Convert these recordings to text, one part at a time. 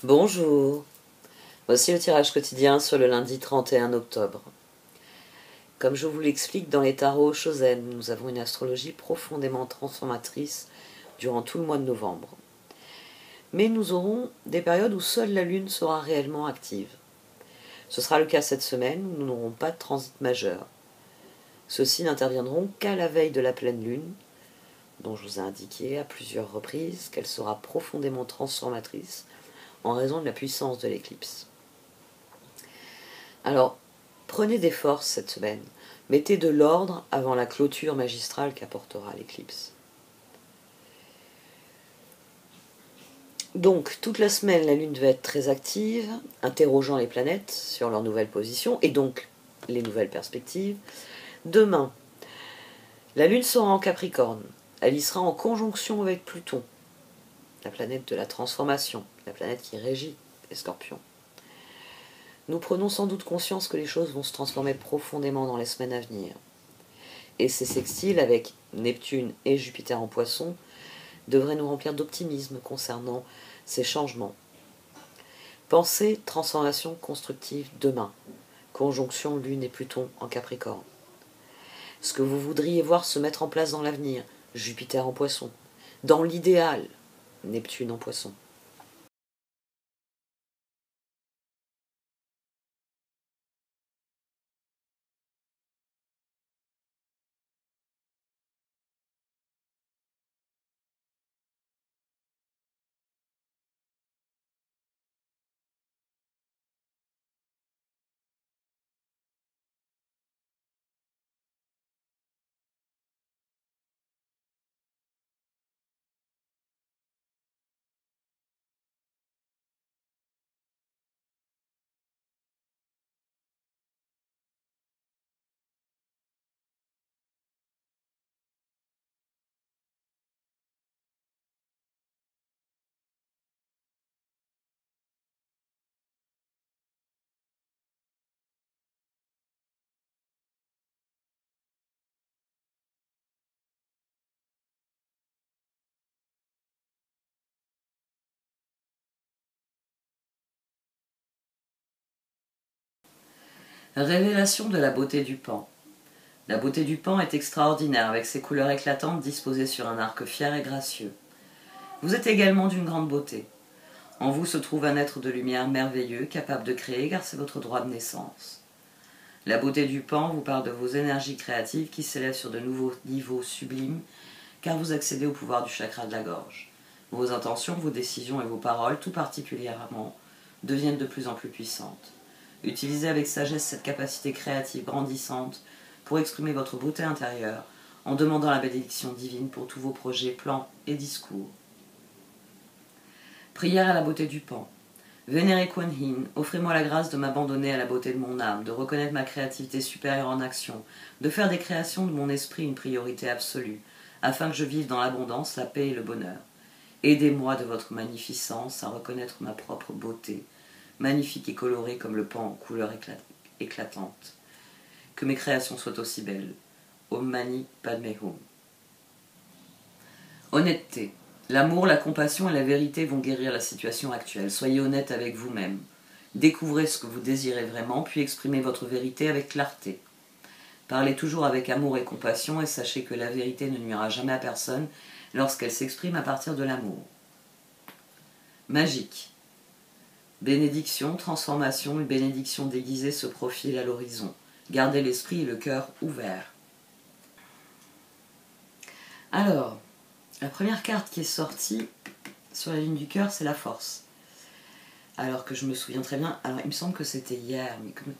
Bonjour, voici le tirage quotidien sur le lundi 31 octobre. Comme je vous l'explique dans les tarots Shozen, nous avons une astrologie profondément transformatrice durant tout le mois de novembre. Mais nous aurons des périodes où seule la Lune sera réellement active. Ce sera le cas cette semaine où nous n'aurons pas de transit majeur. Ceux-ci n'interviendront qu'à la veille de la pleine Lune, dont je vous ai indiqué à plusieurs reprises qu'elle sera profondément transformatrice en raison de la puissance de l'éclipse. Alors, prenez des forces cette semaine. Mettez de l'ordre avant la clôture magistrale qu'apportera l'éclipse. Donc, toute la semaine, la Lune va être très active, interrogeant les planètes sur leurs nouvelles positions et donc les nouvelles perspectives. Demain, la Lune sera en Capricorne. Elle y sera en conjonction avec Pluton, la planète de la transformation, la planète qui régit les Scorpions. Nous prenons sans doute conscience que les choses vont se transformer profondément dans les semaines à venir. Et ces sextiles avec Neptune et Jupiter en Poisson devraient nous remplir d'optimisme concernant ces changements. Pensez transformation constructive demain, conjonction Lune et Pluton en Capricorne. Ce que vous voudriez voir se mettre en place dans l'avenir, Jupiter en Poisson. Dans l'idéal, Neptune en Poisson. Révélation de la beauté du pan. La beauté du pan est extraordinaire avec ses couleurs éclatantes disposées sur un arc fier et gracieux. Vous êtes également d'une grande beauté. En vous se trouve un être de lumière merveilleux, capable de créer car c'est votre droit de naissance. La beauté du pan vous parle de vos énergies créatives qui s'élèvent sur de nouveaux niveaux sublimes car vous accédez au pouvoir du chakra de la gorge. Vos intentions, vos décisions et vos paroles, tout particulièrement, deviennent de plus en plus puissantes. Utilisez avec sagesse cette capacité créative grandissante pour exprimer votre beauté intérieure en demandant la bénédiction divine pour tous vos projets, plans et discours. Prière à la beauté du pan. Vénéré Kuan Yin, offrez-moi la grâce de m'abandonner à la beauté de mon âme, de reconnaître ma créativité supérieure en action, de faire des créations de mon esprit une priorité absolue, afin que je vive dans l'abondance, la paix et le bonheur. Aidez-moi de votre magnificence à reconnaître ma propre beauté, magnifique et colorée comme le pan en couleurs éclatantes. Que mes créations soient aussi belles. Om Mani Padme Hum. Honnêteté. L'amour, la compassion et la vérité vont guérir la situation actuelle. Soyez honnête avec vous-même. Découvrez ce que vous désirez vraiment, puis exprimez votre vérité avec clarté. Parlez toujours avec amour et compassion et sachez que la vérité ne nuira jamais à personne lorsqu'elle s'exprime à partir de l'amour. Magique. Bénédiction, transformation, une bénédiction déguisée se profile à l'horizon. Gardez l'esprit et le cœur ouverts. Alors, la première carte qui est sortie sur la ligne du cœur, c'est la force. Alors que je me souviens très bien, alors il me semble que c'était hier, mais comme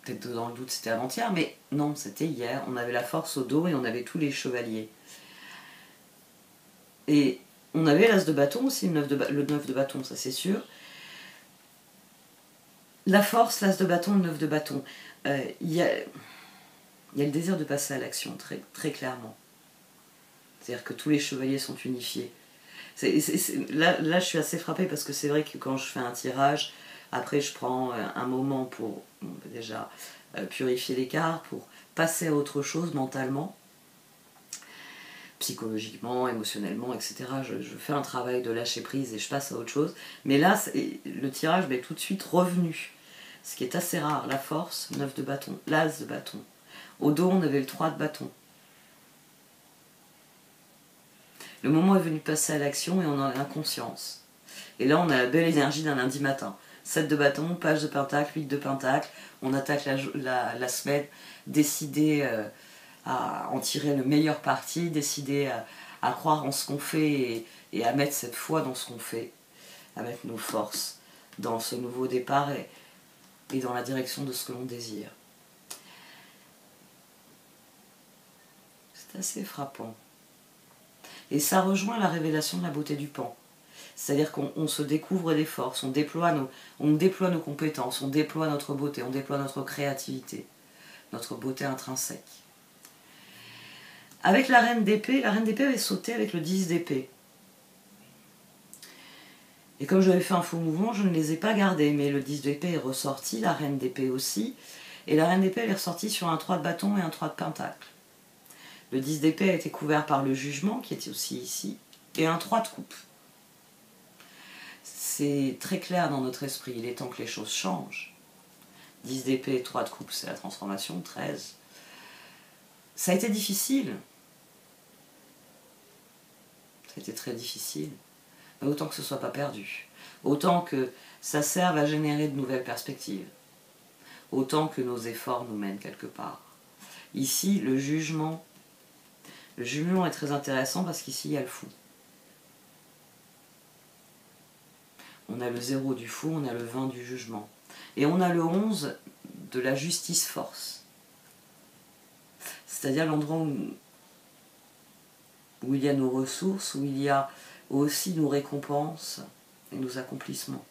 peut-être dans le doute c'était avant-hier, mais non, c'était hier. On avait la force au dos et on avait tous les chevaliers. Et on avait l'as de bâton aussi, le 9 de bâton, ça c'est sûr. La force, l'as de bâton, le 9 de bâton. Il y a le désir de passer à l'action, très, très clairement. C'est-à-dire que tous les chevaliers sont unifiés. Là, je suis assez frappée parce que c'est vrai que quand je fais un tirage, après je prends un moment pour déjà purifier les cartes, pour passer à autre chose mentalement. psychologiquement, émotionnellement, etc. Je fais un travail de lâcher prise et je passe à autre chose. Mais là, le tirage m'est tout de suite revenu. Ce qui est assez rare, la force, 9 de bâton, l'as de bâton. Au dos, on avait le 3 de bâton. Le moment est venu de passer à l'action et on en a conscience. Et là, on a la belle énergie d'un lundi matin. 7 de bâton, page de pentacle, 8 de pentacle. On attaque la semaine, décider à en tirer le meilleur parti, décider à croire en ce qu'on fait et à mettre cette foi dans ce qu'on fait, à mettre nos forces dans ce nouveau départ et dans la direction de ce que l'on désire. C'est assez frappant. Et ça rejoint la révélation de la beauté du pan. C'est-à-dire qu'on se découvre des forces, on déploie nos compétences, on déploie notre beauté, on déploie notre créativité, notre beauté intrinsèque. Avec la reine d'épée avait sauté avec le 10 d'épée. Et comme j'avais fait un faux mouvement, je ne les ai pas gardés, mais le 10 d'épée est ressorti, la reine d'épée aussi, et la reine d'épée elle est ressortie sur un 3 de bâton et un 3 de pentacle. Le 10 d'épée a été couvert par le jugement, qui était aussi ici, et un 3 de coupe. C'est très clair dans notre esprit, il est temps que les choses changent. 10 d'épée, 3 de coupe, c'est la transformation, 13. Ça a été difficile. Ça a été très difficile. Mais autant que ce ne soit pas perdu. Autant que ça serve à générer de nouvelles perspectives. Autant que nos efforts nous mènent quelque part. Ici, le jugement est très intéressant parce qu'ici, il y a le fou. On a le 0 du fou, on a le 20 du jugement. Et on a le 11 de la justice-force. C'est-à-dire l'endroit où il y a nos ressources, où il y a aussi nos récompenses et nos accomplissements.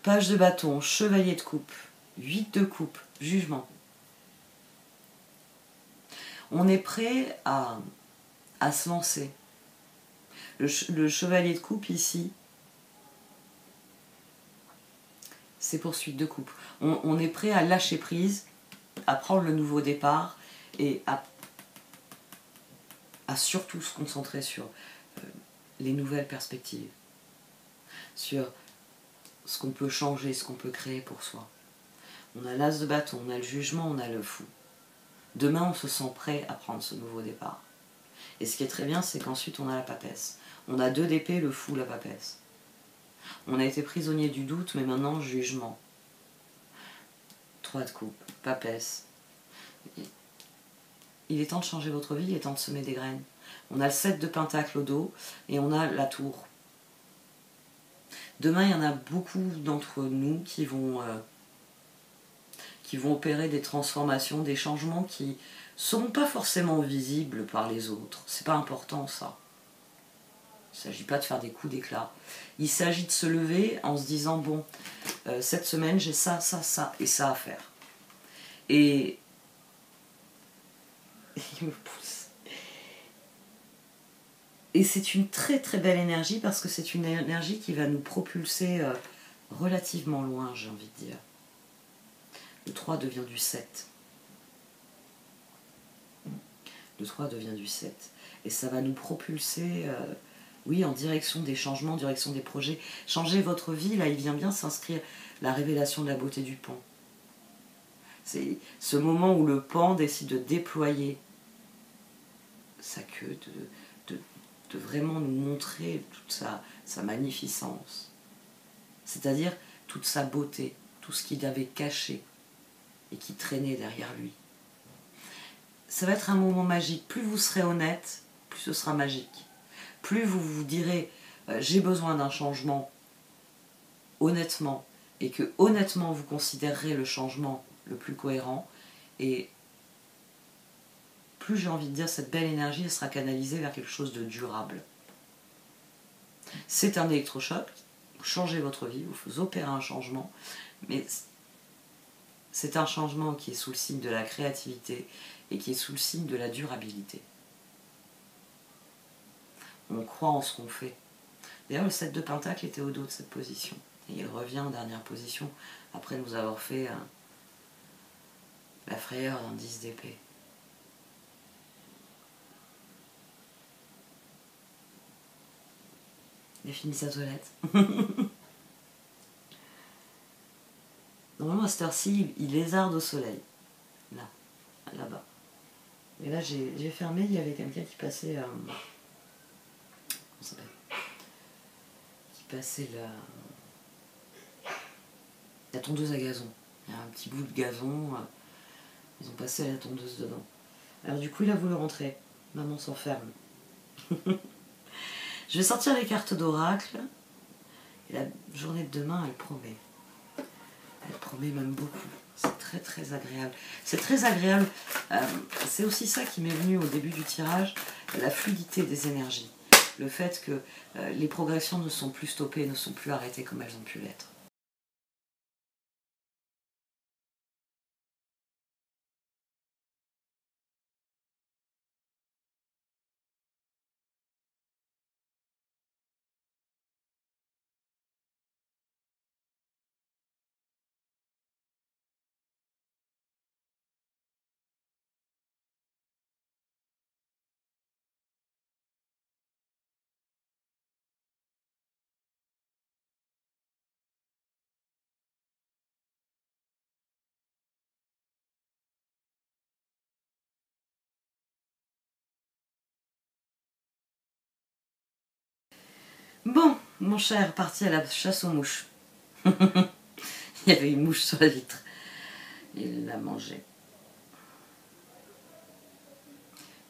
Page de bâton, chevalier de coupe, 8 de coupe, jugement. On est prêt à se lancer. Le chevalier de coupe ici, c'est poursuite de coupe. On est prêt à lâcher prise, à prendre le nouveau départ et à surtout se concentrer sur les nouvelles perspectives, sur ce qu'on peut changer, ce qu'on peut créer pour soi. On a l'as de bâton, on a le jugement, on a le fou. Demain, on se sent prêt à prendre ce nouveau départ. Et ce qui est très bien, c'est qu'ensuite, on a la papesse. On a 2 d'épée, le fou, la papesse. On a été prisonnier du doute, mais maintenant, jugement. 3 de coupe, papesse. Il est temps de changer votre vie, il est temps de semer des graines. On a le 7 de pentacle au dos, et on a la tour. Demain, il y en a beaucoup d'entre nous qui vont opérer des transformations, des changements qui ne seront pas forcément visibles par les autres. C'est pas important, ça. Il ne s'agit pas de faire des coups d'éclat. Il s'agit de se lever en se disant, bon, cette semaine, j'ai ça, ça, ça et ça à faire. Et il me pousse. Et c'est une très très belle énergie parce que c'est une énergie qui va nous propulser relativement loin, j'ai envie de dire. Le 3 devient du 7. Le 3 devient du 7. Et ça va nous propulser, oui, en direction des changements, en direction des projets. Changer votre vie, là, il vient bien s'inscrire la révélation de la beauté du pan. C'est ce moment où le pan décide de déployer sa queue, de vraiment nous montrer toute sa magnificence. C'est-à-dire toute sa beauté, tout ce qu'il avait caché et qui traînait derrière lui. Ça va être un moment magique. Plus vous serez honnête, plus ce sera magique. Plus vous vous direz j'ai besoin d'un changement honnêtement et que honnêtement vous considérerez le changement le plus cohérent, et plus j'ai envie de dire cette belle énergie elle sera canalisée vers quelque chose de durable. C'est un électrochoc, vous changez votre vie, vous opérez un changement, mais c'est un changement qui est sous le signe de la créativité et qui est sous le signe de la durabilité. On croit en ce qu'on fait. D'ailleurs, le 7 de pentacle était au dos de cette position. Et il revient en dernière position après nous avoir fait la frayeur d'un 10 d'épée. Il a fini sa toilette. Normalement, à cette heure-ci, il lézarde au soleil. Là, là-bas. Et là, j'ai fermé, il y avait quelqu'un qui passait... comment ça s'appelle ? Qui passait la tondeuse à gazon. Il y a un petit bout de gazon, ils ont passé la tondeuse dedans. Alors du coup, il a voulu rentrer. Maman s'enferme. Je vais sortir les cartes d'oracle. Et la journée de demain, elle promet. Elle promet même beaucoup. C'est très très agréable. C'est très agréable. C'est aussi ça qui m'est venu au début du tirage, la fluidité des énergies. Le fait que les progressions ne sont plus stoppées, ne sont plus arrêtées comme elles ont pu l'être. Bon, mon cher est parti à la chasse aux mouches. Il y avait une mouche sur la vitre. Il l'a mangée.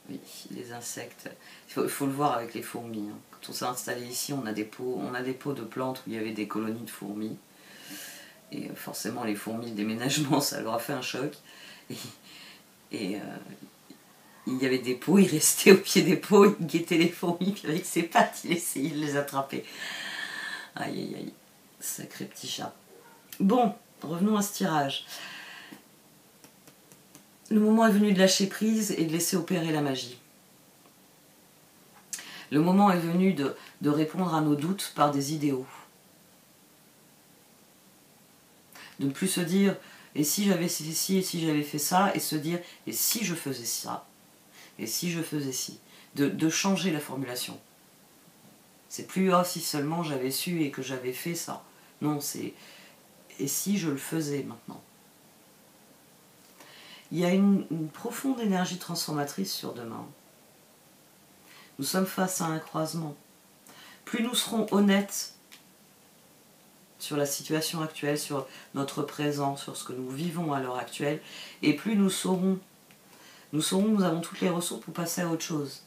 Oui, les insectes. Il faut le voir avec les fourmis. Hein. Quand on s'est installé ici, on a des pots de plantes où il y avait des colonies de fourmis. Et forcément, les fourmis, le déménagement, ça leur a fait un choc. Et il y avait des pots, il restait au pied des pots, il guettait les fourmis, puis avec ses pattes, il essayait de les attraper. Aïe aïe aïe, sacré petit chat. Bon, revenons à ce tirage. Le moment est venu de lâcher prise et de laisser opérer la magie. Le moment est venu de répondre à nos doutes par des idéaux. De ne plus se dire « et si j'avais fait ci, et si j'avais fait ça ?» et se dire « et si je faisais ça ?» et si je faisais ci. De changer la formulation. C'est plus « oh, si seulement j'avais su et que j'avais fait ça ». Non, c'est « et si je le faisais maintenant ?» Il y a une profonde énergie transformatrice sur demain. Nous sommes face à un croisement. Plus nous serons honnêtes sur la situation actuelle, sur notre présent, sur ce que nous vivons à l'heure actuelle, et plus nous avons toutes les ressources pour passer à autre chose.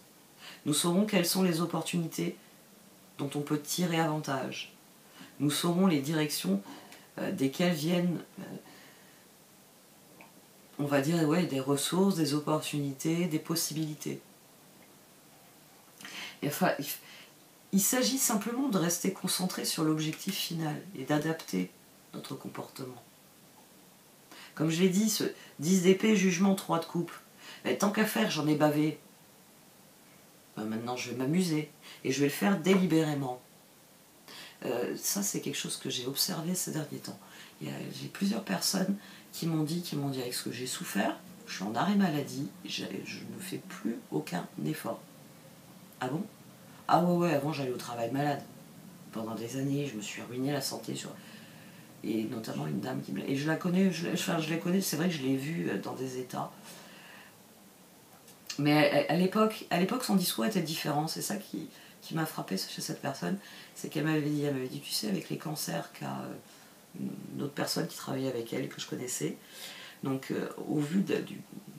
Nous saurons quelles sont les opportunités dont on peut tirer avantage. Nous saurons les directions desquelles viennent, on va dire, ouais, des ressources, des opportunités, des possibilités. Il s'agit simplement de rester concentré sur l'objectif final et d'adapter notre comportement. Comme je l'ai dit, ce 10 d'épée, jugement, 3 de coupe. Mais tant qu'à faire, j'en ai bavé. Ben maintenant, je vais m'amuser et je vais le faire délibérément. Ça, c'est quelque chose que j'ai observé ces derniers temps. J'ai plusieurs personnes qui m'ont dit avec ce que j'ai souffert, je suis en arrêt maladie, je ne fais plus aucun effort. Ah bon? Ah ouais, avant j'allais au travail malade. Pendant des années, je me suis ruiné la santé et notamment une dame qui me... Et je la connais, je la connais, c'est vrai que je l'ai vue dans des états. Mais à l'époque, son discours était différent. C'est ça qui m'a frappé chez cette personne. C'est qu'elle m'avait dit, tu sais, avec les cancers qu'a une autre personne qui travaillait avec elle, que je connaissais. Donc, au vu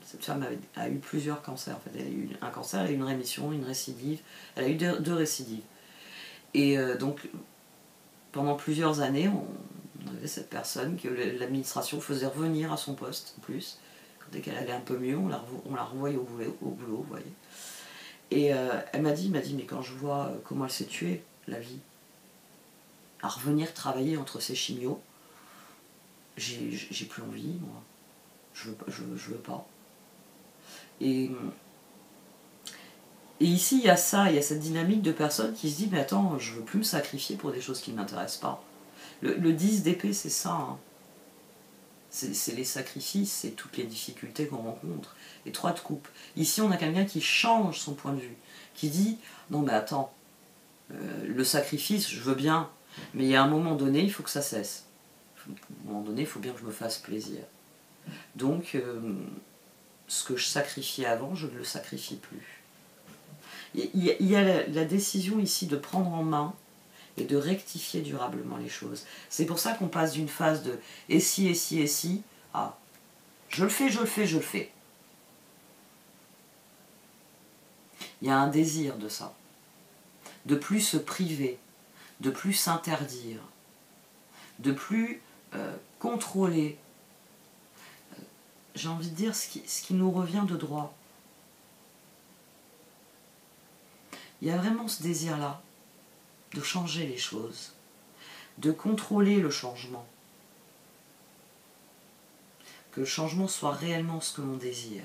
cette femme a eu plusieurs cancers. En fait, elle a eu un cancer, elle a eu une rémission, une récidive. Elle a eu deux récidives. Et donc, pendant plusieurs années, on avait cette personne que l'administration faisait revenir à son poste, en plus. Dès qu'elle allait un peu mieux, on la renvoyait au boulot, vous voyez. Et elle m'a dit, mais quand je vois comment elle s'est tuée, la vie, à revenir travailler entre ses chimios, j'ai plus envie, moi. Je veux pas. Et ici, il y a cette dynamique de personnes qui se disent, mais attends, je veux plus me sacrifier pour des choses qui ne m'intéressent pas. Le 10 d'épée, c'est ça, hein. C'est les sacrifices, c'est toutes les difficultés qu'on rencontre. Et 3 de coupe. Ici, on a quelqu'un qui change son point de vue, qui dit, non mais attends, Le sacrifice, je veux bien, mais il y a un moment donné, il faut que ça cesse. À un moment donné, il faut bien que je me fasse plaisir. Donc, ce que je sacrifiais avant, je ne le sacrifie plus. Il y a la décision ici de prendre en main et de rectifier durablement les choses. C'est pour ça qu'on passe d'une phase de « et si, et si, et si » à « je le fais, je le fais, je le fais ». Il y a un désir de ça. De plus se priver, de plus s'interdire, de plus contrôler, j'ai envie de dire, ce qui nous revient de droit. Il y a vraiment ce désir-là de changer les choses, de contrôler le changement, que le changement soit réellement ce que l'on désire.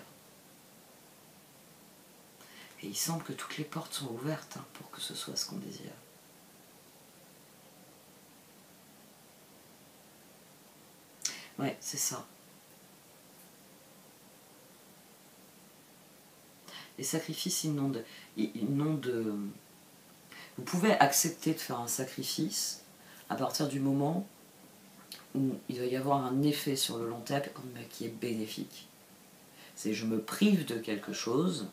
Et il semble que toutes les portes sont ouvertes pour que ce soit ce qu'on désire. Ouais, c'est ça. Les sacrifices, ils n'ont de... Vous pouvez accepter de faire un sacrifice à partir du moment où il va y avoir un effet sur le long terme qui est bénéfique. C'est je me prive de quelque chose,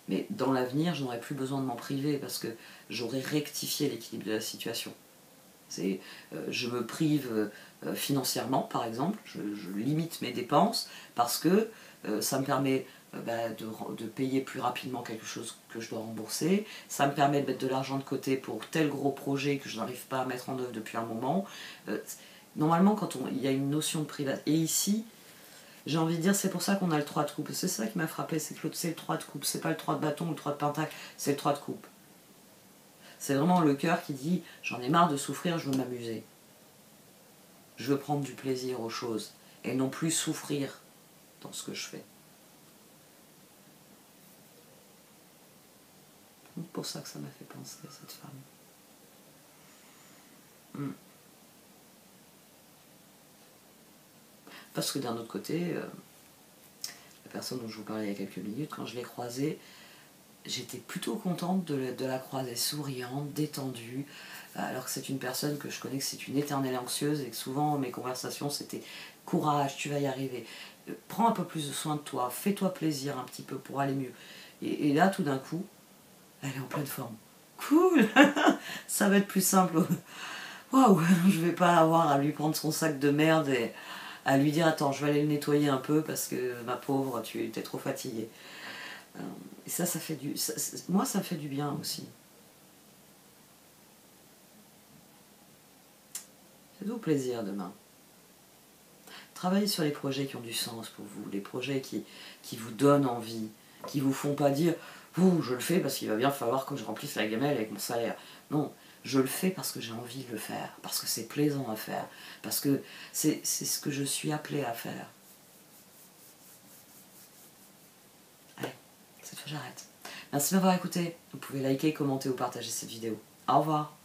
mais dans l'avenir, je n'aurai plus besoin de m'en priver parce que j'aurai rectifié l'équilibre de la situation. Je me prive financièrement, par exemple, je limite mes dépenses parce que ça me permet de payer plus rapidement quelque chose que je dois rembourser, ça me permet de mettre de l'argent de côté pour tel gros projet que je n'arrive pas à mettre en œuvre depuis un moment. Normalement, quand il y a une notion de privation, et ici, j'ai envie de dire, c'est pour ça qu'on a le 3 de coupe. C'est ça qui m'a frappé, c'est que c'est le 3 de coupe, c'est pas le 3 de bâton ou le 3 de pentacle, c'est le 3 de coupe. C'est vraiment le cœur qui dit « j'en ai marre de souffrir, je veux m'amuser. Je veux prendre du plaisir aux choses et non plus souffrir dans ce que je fais. » C'est pour ça que ça m'a fait penser à cette femme. Parce que d'un autre côté, la personne dont je vous parlais il y a quelques minutes, quand je l'ai croisée, j'étais plutôt contente de la croiser souriante, détendue, alors que c'est une personne que je connais que c'est une éternelle anxieuse et que souvent mes conversations c'était « courage, tu vas y arriver, prends un peu plus de soin de toi, fais-toi plaisir un petit peu pour aller mieux ». Et là tout d'un coup, elle est en pleine forme. Cool. Ça va être plus simple. Waouh, je vais pas avoir à lui prendre son sac de merde et à lui dire « attends, je vais aller le nettoyer un peu parce que ma pauvre, tu es trop fatiguée ». Et ça fait du... moi, ça me fait du bien aussi. Faites-vous plaisir demain. Travaillez sur les projets qui ont du sens pour vous, les projets qui vous donnent envie, qui vous font pas dire « ouh, je le fais parce qu'il va bien falloir que je remplisse la gamelle avec mon salaire ». Non, je le fais parce que j'ai envie de le faire, parce que c'est plaisant à faire, parce que c'est ce que je suis appelée à faire. Allez, cette fois j'arrête. Merci de m'avoir écouté. Vous pouvez liker, commenter ou partager cette vidéo. Au revoir.